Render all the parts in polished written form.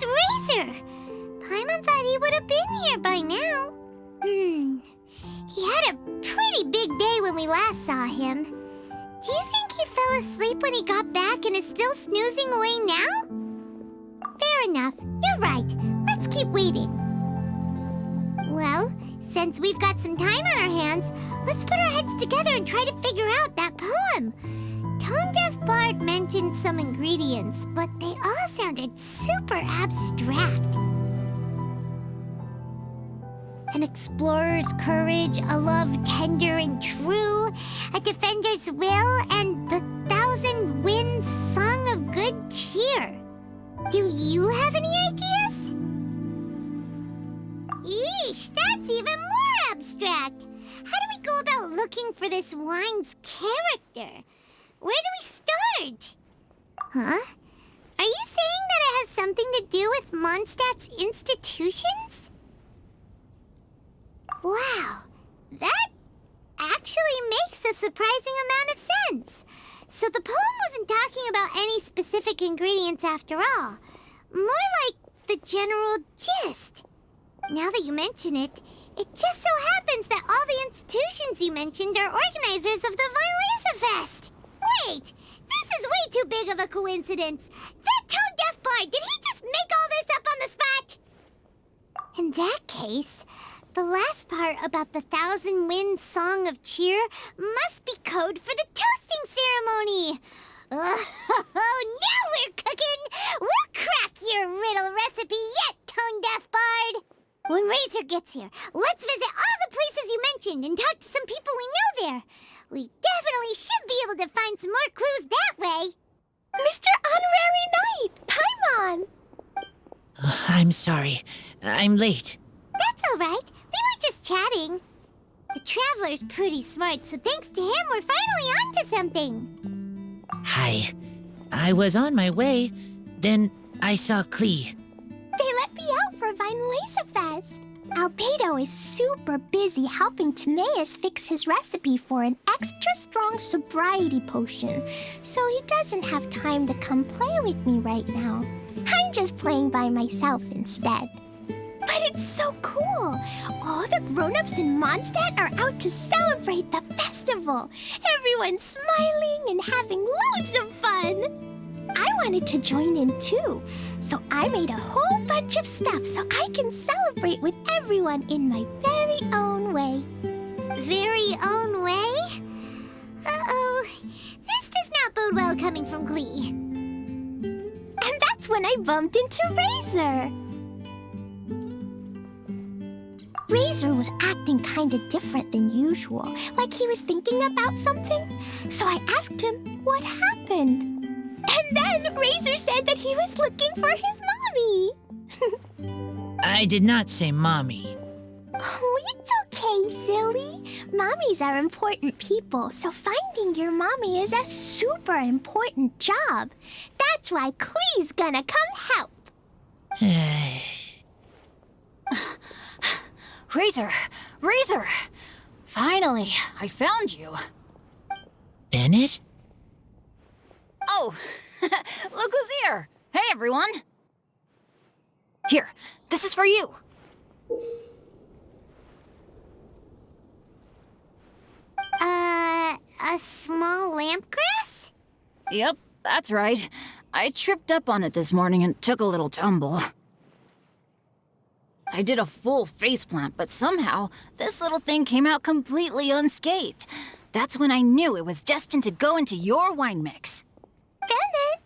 Where's Razor? Paimon thought he would have been here by now. He had a pretty big day when we last saw him. Do you think he fell asleep when he got back and is still snoozing away now? Fair enough. You're right. Let's keep waiting. Well, since we've got some time on our hands, let's put our heads together and try to figure out that poem. Tone-deaf Bard mentioned some ingredients, but they all sounded super abstract. An explorer's courage, a love tender and true, a defender's will, and the thousand winds song of good cheer. Do you have any ideas? Eesh, that's even more abstract. How do we go about looking for this wine's character? Where do we start? Huh? Are you saying that it has something to do with Mondstadt's institutions? Wow, that actually makes a surprising amount of sense. So the poem wasn't talking about any specific ingredients after all. More like the general gist. Now that you mention it, it just so happens that all the institutions you mentioned are organizers of the Weinlesefest. Wait, this is way too big of a coincidence. That tone-deaf bard, did he just make all this up on the spot? In that case, the last part about the thousand winds song of cheer must be code for the toasting ceremony. Oh, now we're cooking! We'll crack your riddle recipe yet, tone-deaf bard! When Razor gets here, let's visit all the places you mentioned and talk to some people we know there. We definitely should be able to find some more clues that way. Mr. Honorary Knight, Paimon! I'm sorry. I'm late. That's all right. We were just chatting. The Traveler's pretty smart, so thanks to him, we're finally onto something. Hi. I was on my way. Then I saw Klee. They let me out for Weinlesefest. Albedo is super busy helping Timaeus fix his recipe for an extra strong sobriety potion, so he doesn't have time to come play with me right now. I'm just playing by myself instead. But it's so cool! All the grown-ups in Mondstadt are out to celebrate the festival. Everyone's smiling and having loads of fun. I wanted to join in too, so I made a whole bunch of stuff so I can celebrate with everyone in my very own way. Very own way? Uh-oh. This does not bode well coming from Klee. And that's when I bumped into Razor. Razor was acting kind of different than usual, like he was thinking about something. So I asked him what happened. And then Razor said that he was looking for his mommy. I did not say mommy. Oh, it's okay, silly. Mommies are important people, so finding your mommy is a super important job. That's why Klee's gonna come help. Razor! Finally, I found you. Bennett? Oh, look who's here. Hey, everyone. Here, this is for you. A small lampgrass? Yep, that's right. I tripped up on it this morning and took a little tumble. I did a full faceplant, but somehow this little thing came out completely unscathed. That's when I knew it was destined to go into your wine mix. Bennett,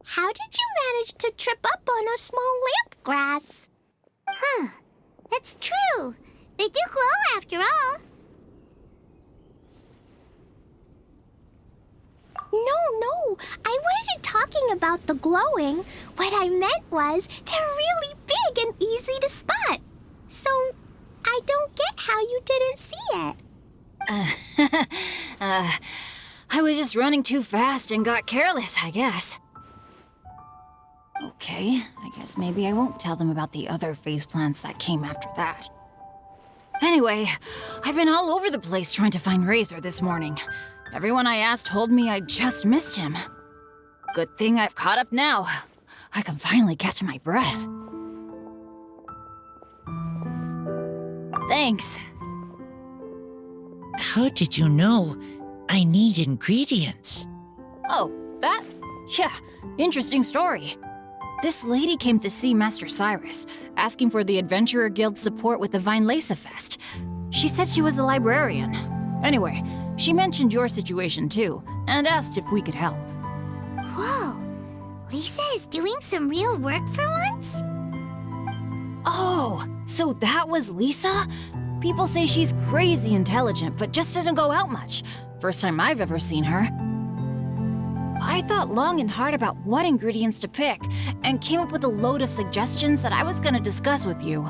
how did you manage to trip up on a small lamp grass? Huh. That's true. They do glow after all. No, I wasn't talking about the glowing. What I meant was they're really big and easy to spot. So I don't get how you didn't see it. I was just running too fast and got careless, I guess. Okay, I guess maybe I won't tell them about the other faceplants that came after that. Anyway, I've been all over the place trying to find Razor this morning. Everyone I asked told me I just missed him. Good thing I've caught up now. I can finally catch my breath. Thanks. How did you know I need ingredients? Oh, that? Yeah, interesting story. This lady came to see Master Cyrus, asking for the Adventurer Guild's support with the Weinlesefest. She said she was a librarian. Anyway, she mentioned your situation too, and asked if we could help. Whoa, Lisa is doing some real work for once? Oh, so that was Lisa? People say she's crazy intelligent, but just doesn't go out much. First time I've ever seen her. I thought long and hard about what ingredients to pick, and came up with a load of suggestions that I was gonna discuss with you.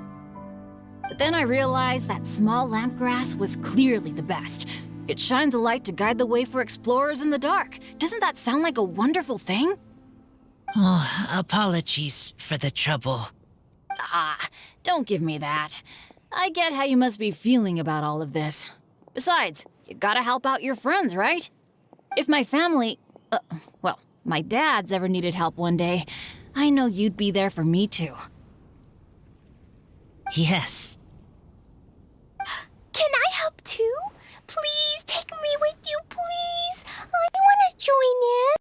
But then I realized that small lampgrass was clearly the best. It shines a light to guide the way for explorers in the dark. Doesn't that sound like a wonderful thing? Oh, apologies for the trouble. Ah, don't give me that. I get how you must be feeling about all of this. Besides, you gotta help out your friends, right? If my family, well, my dad's ever needed help one day, I know you'd be there for me too. Yes. Can I help too? Please take me with you, please. I want to join in.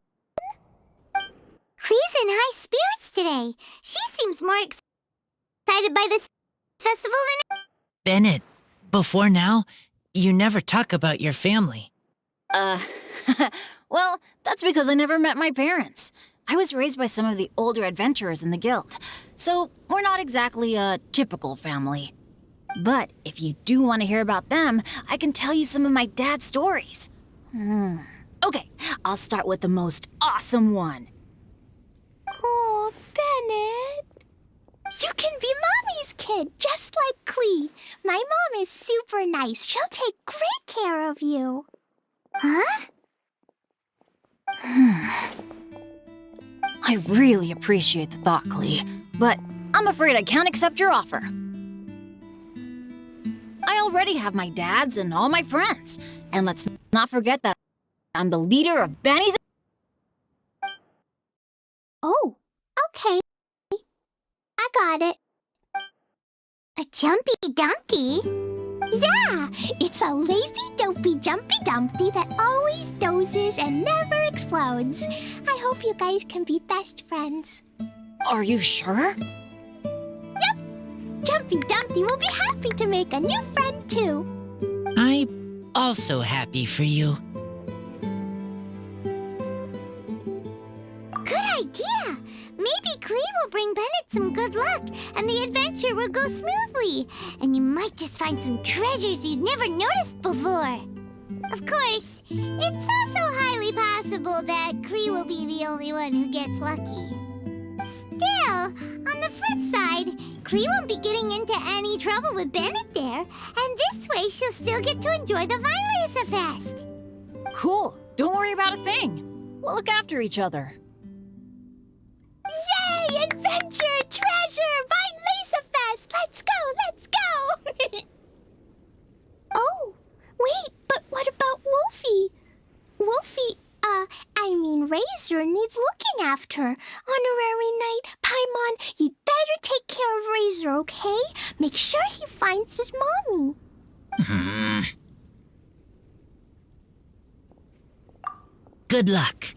Clee's in high spirits today. She seems more excited by this festival than... Bennett, before now, you never talk about your family. Well, that's because I never met my parents. I was raised by some of the older adventurers in the guild, so we're not exactly a typical family. But if you do want to hear about them, I can tell you some of my dad's stories. Okay, I'll start with the most awesome one. Oh, Bennett. You can be Mommy's kid, just like Clee. My mom is super nice. She'll take great care of you. Huh? I really appreciate the thought, Clee, but I'm afraid I can't accept your offer. I already have my dad's and all my friends. And let's not forget that I'm the leader of Benny's... Oh, okay. I got it. A jumpy dumpty? Yeah, it's a lazy, dopey, jumpy dumpty that always dozes and never explodes. I hope you guys can be best friends. Are you sure? Jumpy Dumpty will be happy to make a new friend too. I'm also happy for you. Good idea! Maybe Clee will bring Bennett some good luck, and the adventure will go smoothly. And you might just find some treasures you'd never noticed before. Of course, it's also highly possible that Clee will be the only one who gets lucky. Still, on the flip side, Clee won't be getting into any trouble with Bennett there, and this way she'll still get to enjoy the Weinlesefest. Cool. Don't worry about a thing. We'll look after each other. Yay! Adventure! Treasure! Weinlesefest! Let's go! Let's go! Oh, wait, but what about Wolfie? Wolfie, Razor needs looking after. Honorary Knight, Paimon, you'd better take care of Razor, okay? Make sure he finds his mommy. Good luck.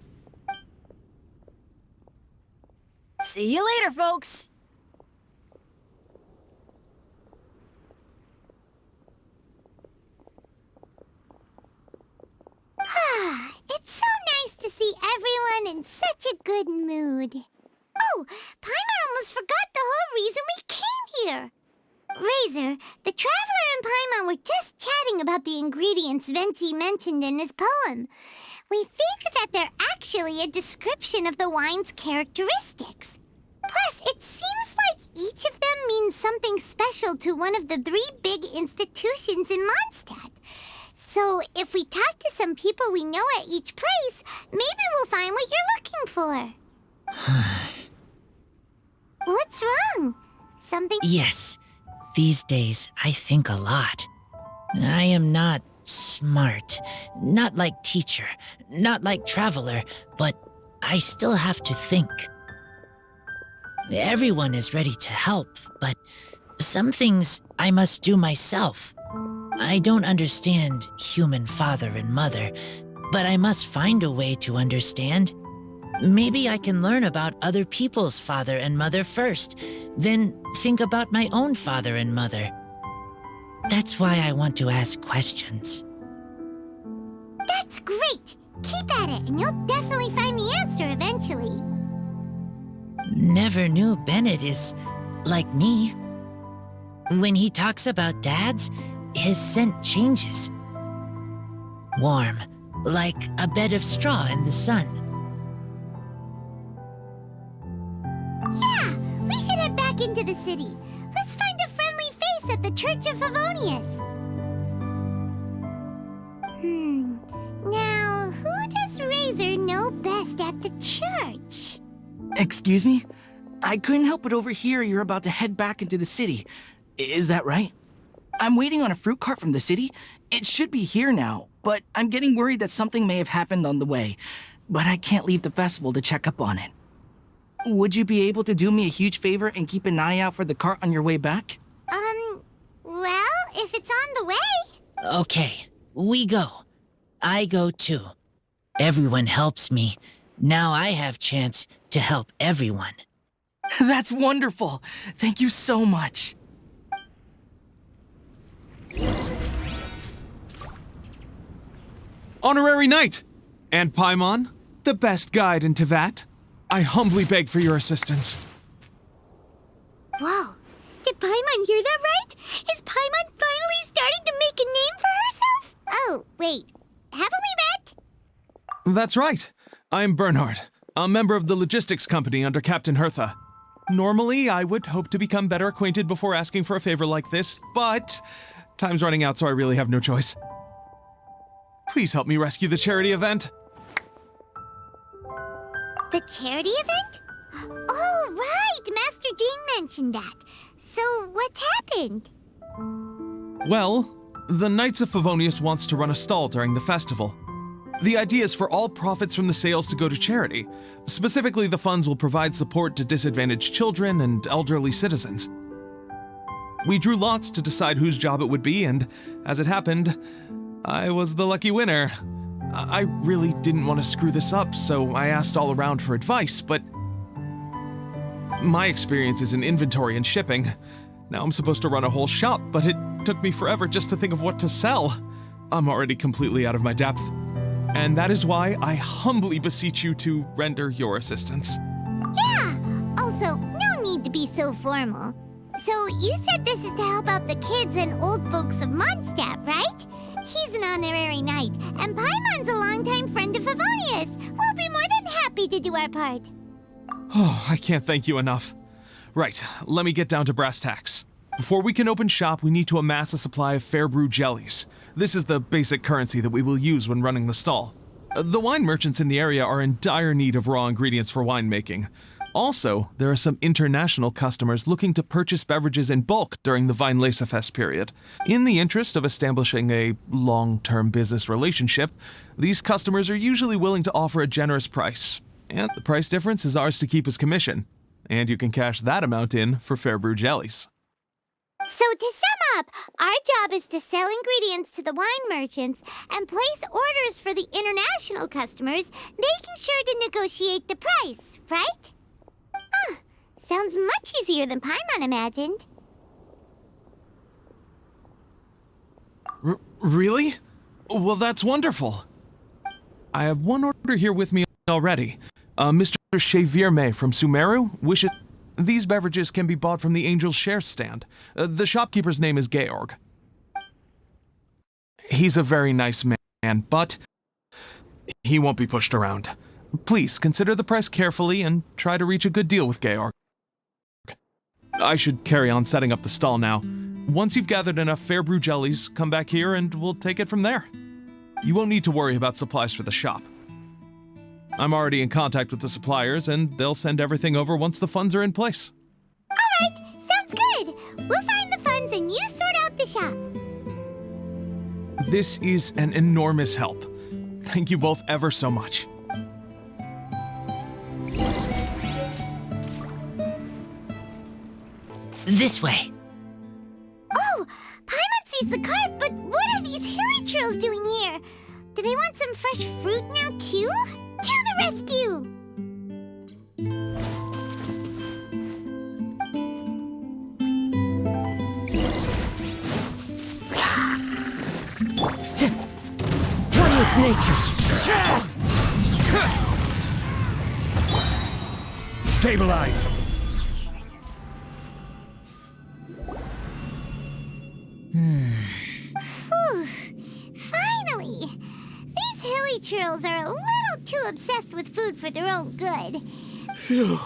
See you later, folks. It's so nice to see everyone in such a good mood. Oh, Paimon almost forgot the whole reason we came here. Razor, the Traveler and Paimon were just chatting about the ingredients Versi mentioned in his poem. We think that they're actually a description of the wine's characteristics. Plus, it seems like each of them means something special to one of the 3 big institutions in Mondstadt. So, if we talk to some people we know at each place, maybe we'll find what you're looking for. What's wrong? Something... Yes, these days I think a lot. I am not smart, not like teacher, not like traveler, but I still have to think. Everyone is ready to help, but some things I must do myself. I don't understand human father and mother, but I must find a way to understand. Maybe I can learn about other people's father and mother first, then think about my own father and mother. That's why I want to ask questions. That's great! Keep at it, and you'll definitely find the answer eventually. Never knew Bennett is like me. When he talks about dads, his scent changes. Warm, like a bed of straw in the sun. Yeah, we should head back into the city. Let's find a friendly face at the Church of Favonius. Now, who does Razor know best at the church? Excuse me? I couldn't help but overhear you're about to head back into the city. Is that right? I'm waiting on a fruit cart from the city. It should be here now, but I'm getting worried that something may have happened on the way. But I can't leave the festival to check up on it. Would you be able to do me a huge favor and keep an eye out for the cart on your way back? Well, if it's on the way. Okay, we go. I go too. Everyone helps me. Now I have chance to help everyone. That's wonderful. Thank you so much. Honorary Knight! And Paimon, the best guide in Tevat, I humbly beg for your assistance. Whoa, did Paimon hear that right? Is Paimon finally starting to make a name for herself? Oh, wait, haven't we met? That's right. I'm Bernhard, a member of the logistics company under Captain Hertha. Normally, I would hope to become better acquainted before asking for a favor like this, but time's running out, so I really have no choice. Please help me rescue the charity event. The charity event? Oh, right! Master Jean mentioned that. So, what's happened? Well, the Knights of Favonius wants to run a stall during the festival. The idea is for all profits from the sales to go to charity. Specifically, the funds will provide support to disadvantaged children and elderly citizens. We drew lots to decide whose job it would be, and as it happened, I was the lucky winner. I really didn't want to screw this up, so I asked all around for advice, but my experience is in inventory and shipping. Now I'm supposed to run a whole shop, but it took me forever just to think of what to sell. I'm already completely out of my depth. And that is why I humbly beseech you to render your assistance. Yeah! Also, no need to be so formal. So, you said this is to help out the kids and old folks of Mondstadt, right? He's an honorary knight, and Paimon's a longtime friend of Favonius. We'll be more than happy to do our part. Oh, I can't thank you enough. Right, let me get down to brass tacks. Before we can open shop, we need to amass a supply of fair brew jellies. This is the basic currency that we will use when running the stall. The wine merchants in the area are in dire need of raw ingredients for winemaking. Also, there are some international customers looking to purchase beverages in bulk during the Weinlesefest period. In the interest of establishing a long-term business relationship, these customers are usually willing to offer a generous price. And the price difference is ours to keep as commission. And you can cash that amount in for fair brew jellies. So to sum up, our job is to sell ingredients to the wine merchants and place orders for the international customers, making sure to negotiate the price, right? Huh, sounds much easier than Paimon imagined. Really? Well, that's wonderful. I have one order here with me already. Mr. Xavier May from Sumeru wishes... These beverages can be bought from the Angel's Share stand. The shopkeeper's name is Georg. He's a very nice man, but he won't be pushed around. Please consider the price carefully and try to reach a good deal with Georg. I should carry on setting up the stall now. Once you've gathered enough fair brew jellies, come back here and we'll take it from there. You won't need to worry about supplies for the shop. I'm already in contact with the suppliers, and they'll send everything over once the funds are in place. All right, sounds good. We'll find the funds and you sort out the shop. This is an enormous help. Thank you both ever so much. This way. Oh, Paimon sees the cart, but what are these hilly trails doing here? Do they want some fresh fruit now, too? To the rescue! One with nature. Stabilize. Whew. Finally! These hilly trails are a little too obsessed with food for their own good. Phew.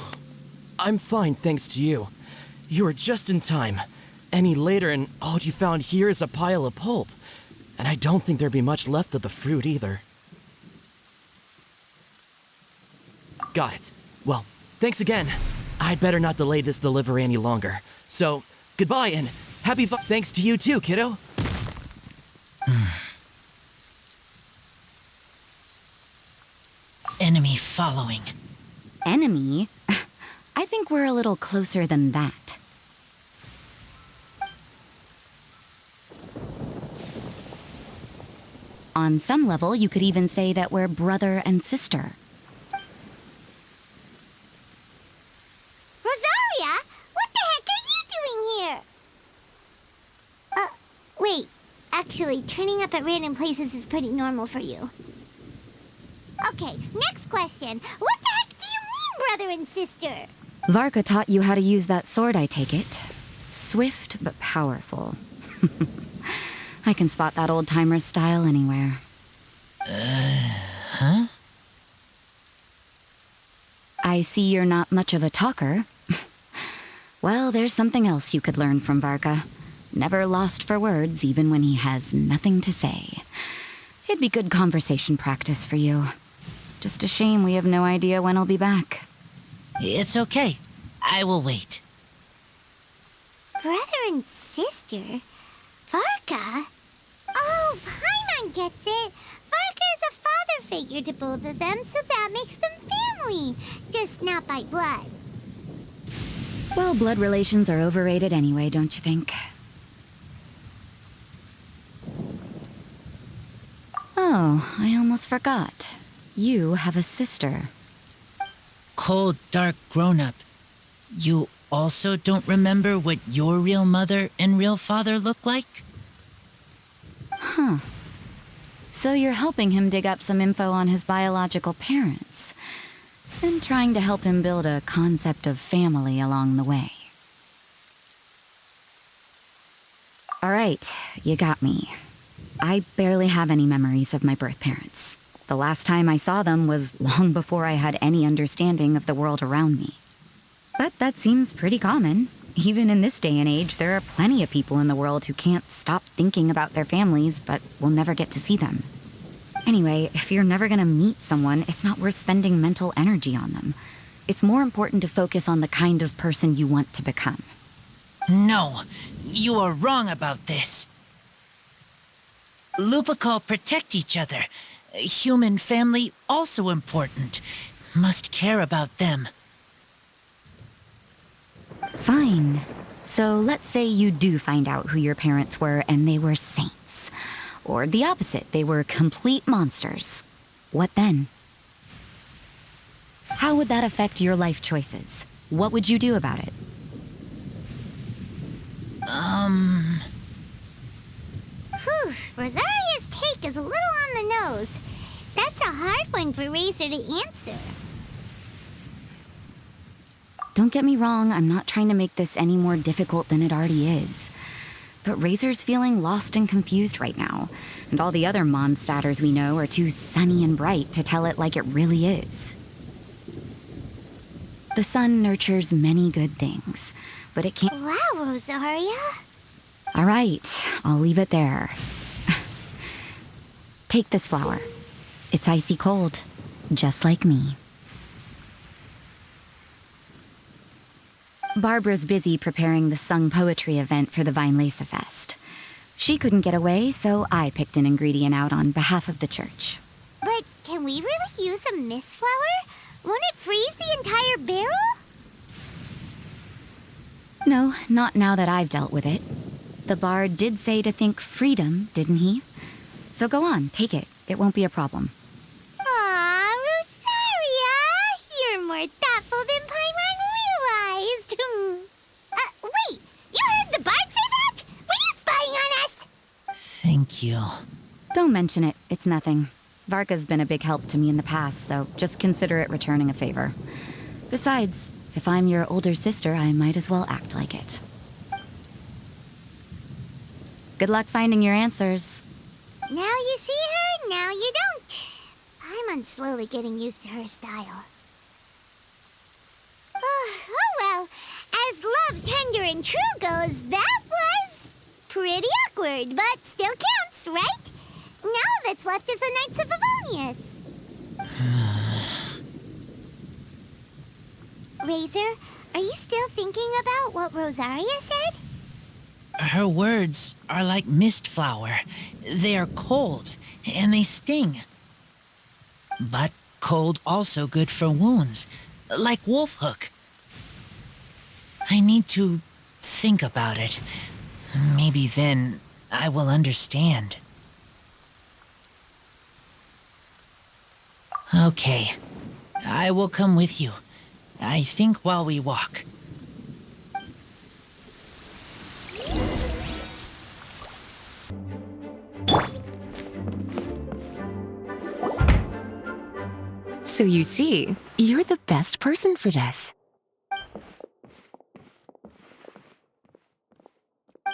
I'm fine, thanks to you. You were just in time. Any later and all you found here is a pile of pulp. And I don't think there'd be much left of the fruit either. Got it. Well, thanks again. I'd better not delay this delivery any longer. So, goodbye and happy thanks to you too, kiddo. Enemy following. Enemy? I think we're a little closer than that. On some level, you could even say that we're brother and sister. Rosaria, what the heck are you doing here? Wait. Actually, turning up at random places is pretty normal for you. Okay, next question. What the heck do you mean, brother and sister? Varka taught you how to use that sword, I take it. Swift but powerful. I can spot that old-timer's style anywhere. Huh? I see you're not much of a talker. Well, there's something else you could learn from Varka. Never lost for words, even when he has nothing to say. It'd be good conversation practice for you. Just a shame we have no idea when he'll be back. It's okay. I will wait. Brother and sister? Varka? Oh, Paimon gets it. Varka is a father figure to both of them, so that makes them family. Just not by blood. Well, blood relations are overrated anyway, don't you think? Oh, I almost forgot. You have a sister. Cold, dark grown-up. You also don't remember what your real mother and real father look like? Huh. So you're helping him dig up some info on his biological parents, and trying to help him build a concept of family along the way. All right, you got me. I barely have any memories of my birth parents. The last time I saw them was long before I had any understanding of the world around me. But that seems pretty common. Even in this day and age, there are plenty of people in the world who can't stop thinking about their families, but will never get to see them. Anyway, if you're never gonna meet someone, it's not worth spending mental energy on them. It's more important to focus on the kind of person you want to become. No, you are wrong about this. Lupical protect each other. Human family also important. Must care about them. Fine. So let's say you do find out who your parents were and they were saints. Or the opposite, they were complete monsters. What then? How would that affect your life choices? What would you do about it? Whew, Rosaria's take is a little on the nose. That's a hard one for Razor to answer. Don't get me wrong, I'm not trying to make this any more difficult than it already is. But Razor's feeling lost and confused right now, and all the other Mondstadters we know are too sunny and bright to tell it like it really is. The sun nurtures many good things, but it can't— Wow, Rosaria. All right, I'll leave it there. Take this flower. It's icy cold, just like me. Barbara's busy preparing the sung poetry event for the Weinlesefest. She couldn't get away, so I picked an ingredient out on behalf of the church. But can we really use a mist flower? Won't it freeze the entire barrel? No, not now that I've dealt with it. The bard did say to think freedom, didn't he? So go on, take it. It won't be a problem. Aw, Rosaria! You're more thoughtful than Paimon realized. Wait! You heard the bard say that? Were you spying on us? Thank you. Don't mention it. It's nothing. Varka's been a big help to me in the past, so just consider it returning a favor. Besides, if I'm your older sister, I might as well act like it. Good luck finding your answers. Now you see her, now you don't. I'm slowly getting used to her style. Oh well, as love, tender, and true goes, that was pretty awkward, but still counts, right? Now that's left is the Knights of Favonius. Razor, are you still thinking about what Rosaria said? Her words are like mist flower. They are cold, and they sting. But cold also good for wounds, like wolfhook. I need to think about it. Maybe then I will understand. Okay, I will come with you. I think while we walk. So you see, you're the best person for this.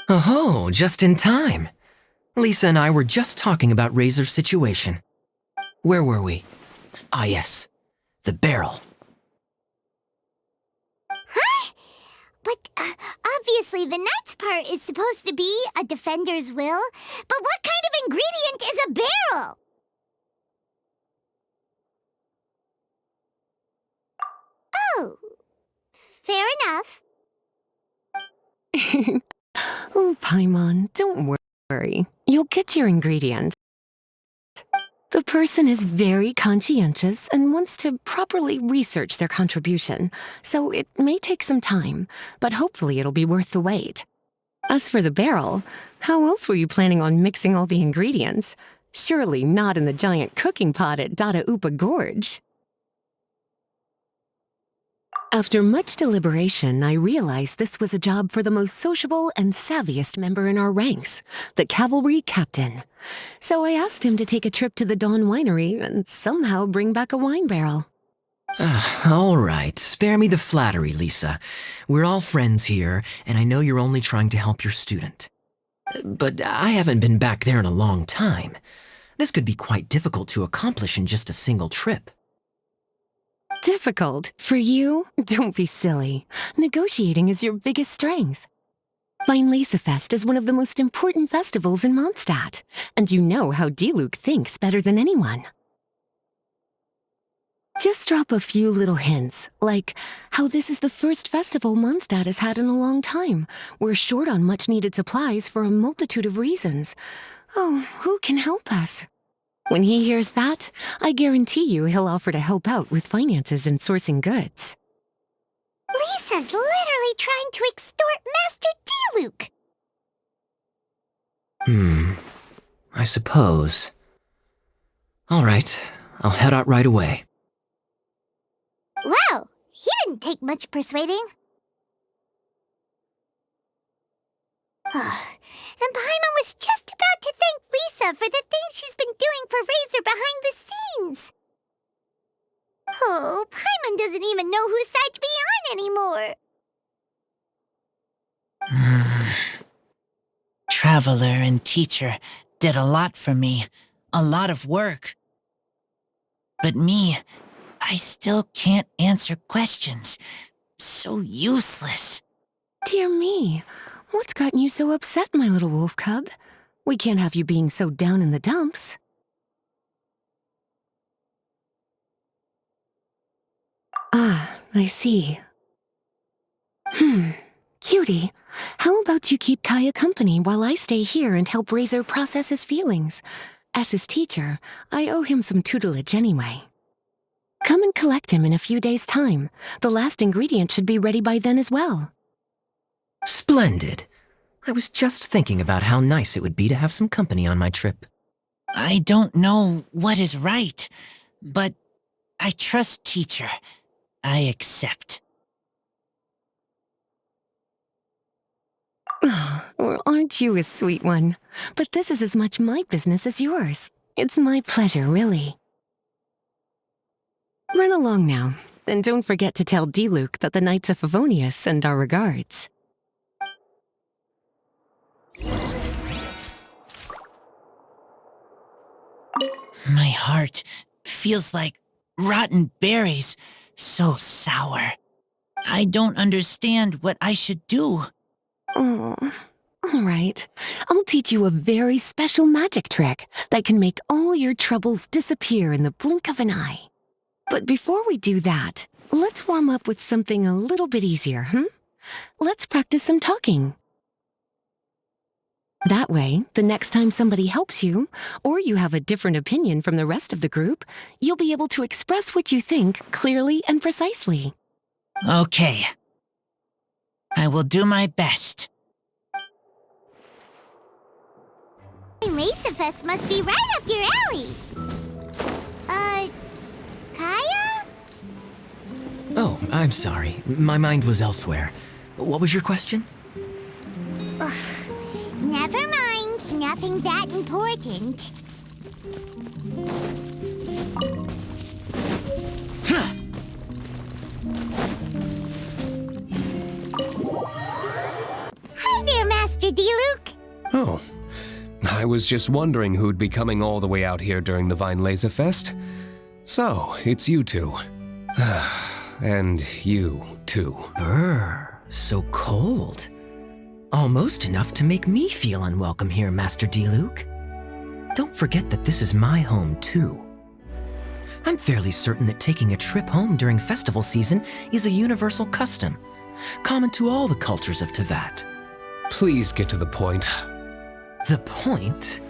Oh, just in time. Lisa and I were just talking about Razor's situation. Where were we? Ah, yes. The barrel. Huh? But obviously the Knight's part is supposed to be a defender's will. But what kind of ingredient is a barrel? Oh, fair enough. Oh, Paimon, don't worry. You'll get your ingredients. The person is very conscientious and wants to properly research their contribution, so it may take some time, but hopefully it'll be worth the wait. As for the barrel, how else were you planning on mixing all the ingredients? Surely not in the giant cooking pot at Dada Upa Gorge. After much deliberation, I realized this was a job for the most sociable and savviest member in our ranks, the cavalry captain. So I asked him to take a trip to the Dawn Winery and somehow bring back a wine barrel. All right, spare me the flattery, Lisa. We're all friends here, and I know you're only trying to help your student. But I haven't been back there in a long time. This could be quite difficult to accomplish in just a single trip. Difficult? For you? Don't be silly. Negotiating is your biggest strength. Weinlesefest is one of the most important festivals in Mondstadt, and you know how Diluc thinks better than anyone. Just drop a few little hints, like how this is the first festival Mondstadt has had in a long time. We're short on much-needed supplies for a multitude of reasons. Oh, who can help us? When he hears that, I guarantee you he'll offer to help out with finances and sourcing goods. Lisa's literally trying to extort Master Diluc. I suppose. All right, I'll head out right away. Wow, he didn't take much persuading. And Paimon was just about to thank Lisa for the things she's been doing for Razor behind the scenes. Oh, Paimon doesn't even know whose side to be on anymore. Traveler and teacher did a lot for me, a lot of work. But me, I still can't answer questions. So useless. Dear me, what's gotten you so upset, my little wolf cub? We can't have you being so down in the dumps. Ah, I see. Cutie, how about you keep Kaya company while I stay here and help Razor process his feelings? As his teacher, I owe him some tutelage anyway. Come and collect him in a few days' time. The last ingredient should be ready by then as well. Splendid. I was just thinking about how nice it would be to have some company on my trip. I don't know what is right, but I trust teacher. I accept. Well, aren't you a sweet one? But this is as much my business as yours. It's my pleasure, really. Run along now, and don't forget to tell Diluc that the Knights of Favonius send our regards. My heart feels like rotten berries, so sour. I don't understand what I should do. Oh, all right. I'll teach you a very special magic trick that can make all your troubles disappear in the blink of an eye. But before we do that, let's warm up with something a little bit easier, Let's practice some talking. That way, the next time somebody helps you, or you have a different opinion from the rest of the group, you'll be able to express what you think clearly and precisely. Okay. I will do my best. Weinlesefest must be right up your alley. Kaya? Oh, I'm sorry. My mind was elsewhere. What was your question? Ugh, never mind. Nothing that important. Hi there, Master Diluc. Oh, I was just wondering who'd be coming all the way out here during the Weinlesefest. So, it's you two. And you, too. Brr, so cold. Almost enough to make me feel unwelcome here, Master Diluc. Don't forget that this is my home, too. I'm fairly certain that taking a trip home during festival season is a universal custom, common to all the cultures of Teyvat. Please get to the point. The point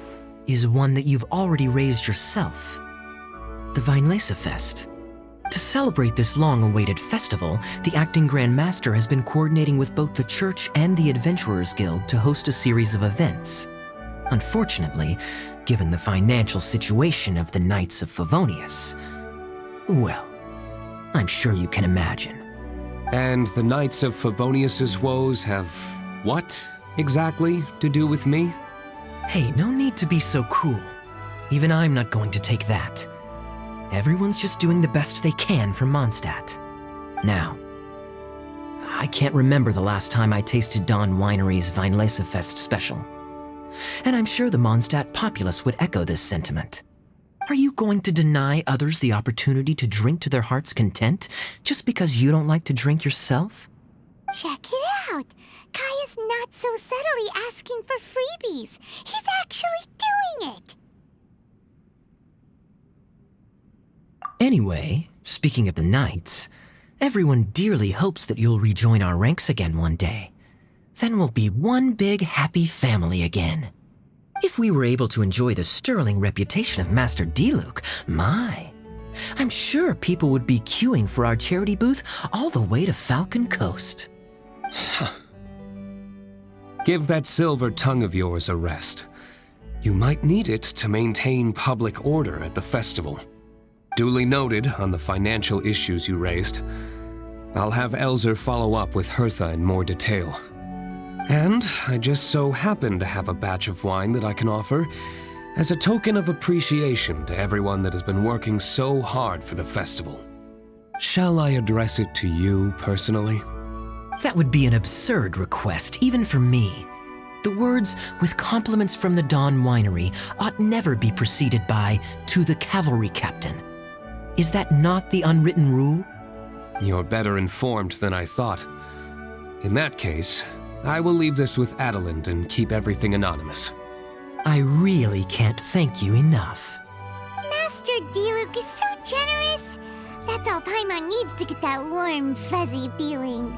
is one that you've already raised yourself. The Weinlesefest. To celebrate this long-awaited festival, the acting Grand Master has been coordinating with both the Church and the Adventurers Guild to host a series of events. Unfortunately, given the financial situation of the Knights of Favonius, well, I'm sure you can imagine. And the Knights of Favonius's woes have what exactly to do with me? Hey, no need to be so cruel. Even I'm not going to take that. Everyone's just doing the best they can for Mondstadt. Now, I can't remember the last time I tasted Dawn Winery's Weinlesefest special. And I'm sure the Mondstadt populace would echo this sentiment. Are you going to deny others the opportunity to drink to their heart's content just because you don't like to drink yourself? Check it out. Kaya's not so subtly asking for freebies. He's actually doing it. Anyway, speaking of the Knights, everyone dearly hopes that you'll rejoin our ranks again one day. Then we'll be one big happy family again. If we were able to enjoy the sterling reputation of Master Diluc, I'm sure people would be queuing for our charity booth all the way to Falcon Coast. Give that silver tongue of yours a rest. You might need it to maintain public order at the festival. Duly noted on the financial issues you raised. I'll have Elzer follow up with Hertha in more detail. And I just so happen to have a batch of wine that I can offer as a token of appreciation to everyone that has been working so hard for the festival. Shall I address it to you personally? That would be an absurd request, even for me. The words, with compliments from the Dawn Winery, ought never be preceded by, to the cavalry captain. Is that not the unwritten rule? You're better informed than I thought. In that case, I will leave this with Adelind and keep everything anonymous. I really can't thank you enough. Master Diluc is so generous. That's all Paimon needs to get that warm, fuzzy feeling.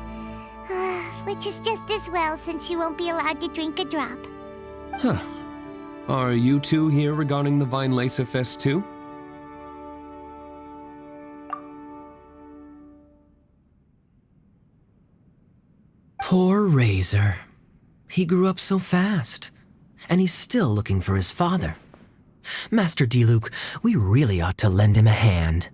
Which is just as well since she won't be allowed to drink a drop. Huh. Are you two here regarding the Weinlesefest too? Poor Razor. He grew up so fast, and he's still looking for his father. Master Diluc, we really ought to lend him a hand.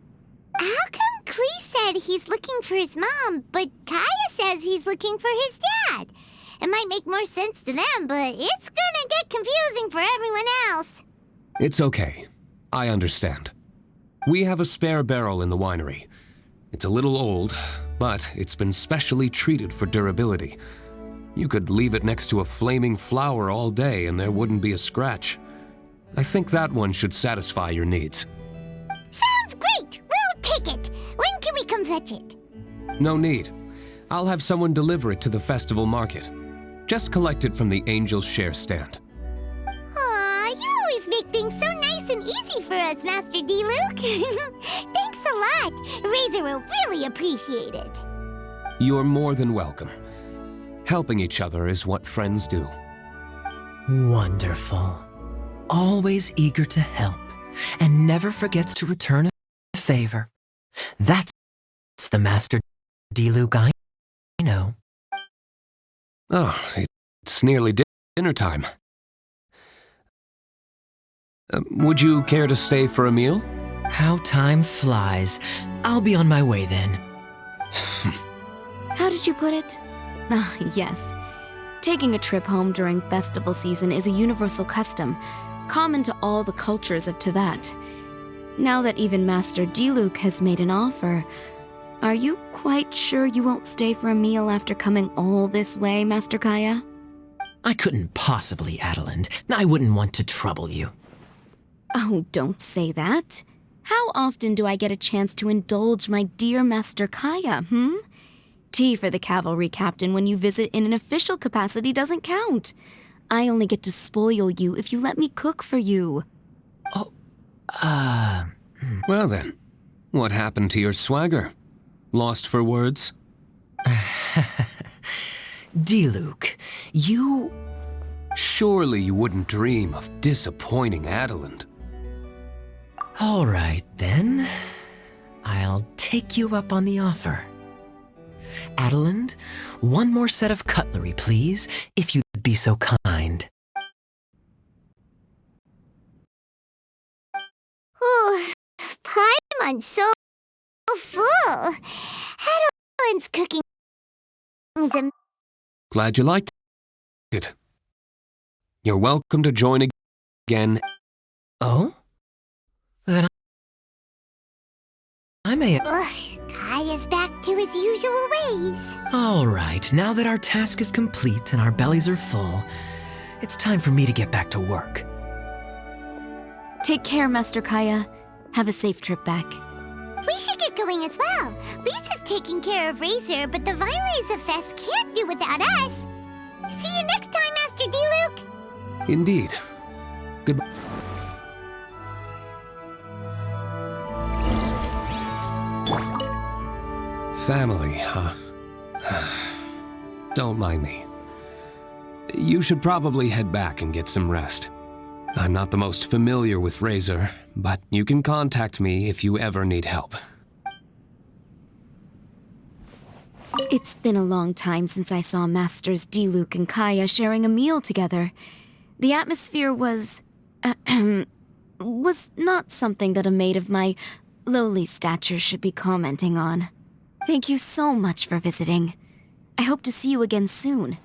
How come Klee said he's looking for his mom, but Kaya says he's looking for his dad? It might make more sense to them, but it's gonna get confusing for everyone else. It's okay. I understand. We have a spare barrel in the winery. It's a little old, but it's been specially treated for durability. You could leave it next to a flaming flower all day and there wouldn't be a scratch. I think that one should satisfy your needs. Sounds great! We'll take it! When can we come fetch it? No need. I'll have someone deliver it to the festival market. Just collect it from the Angel's Share stand. Aw, you always make things so nice and easy for us, Master Diluc. Thanks a lot. Razor will really appreciate it. You're more than welcome. Helping each other is what friends do. Wonderful. Always eager to help, and never forgets to return a favor. That's the Master Diluc I know. Oh, it's nearly dinner time. Would you care to stay for a meal? How time flies. I'll be on my way then. How did you put it? Ah, yes. Taking a trip home during festival season is a universal custom, common to all the cultures of Teyvat. Now that even Master Diluc has made an offer, are you quite sure you won't stay for a meal after coming all this way, Master Kaya? I couldn't possibly, Adeland. I wouldn't want to trouble you. Oh, don't say that. How often do I get a chance to indulge my dear Master Kaya, Tea for the cavalry captain when you visit in an official capacity doesn't count. I only get to spoil you if you let me cook for you. Well then, what happened to your swagger? Lost for words? Diluc, you... Surely you wouldn't dream of disappointing Adeland. All right, then. I'll take you up on the offer. Adeland, one more set of cutlery, please, if you'd be so kind. Ooh, Paimon's so full. Adeland's cooking is Glad you liked it. You're welcome to join again. Oh? Then I may... Kaya's back to his usual ways. All right, now that our task is complete and our bellies are full, it's time for me to get back to work. Take care, Master Kaya. Have a safe trip back. We should get going as well. Lisa's taking care of Razor, but the Weinlesefest can't do without us. See you next time, Master Diluc. Indeed. Goodbye. Family, huh? Don't mind me. You should probably head back and get some rest. I'm not the most familiar with Razor, but you can contact me if you ever need help. It's been a long time since I saw Masters Diluc and Kaya sharing a meal together. The atmosphere was not something that a maid of my lowly stature should be commenting on. Thank you so much for visiting. I hope to see you again soon.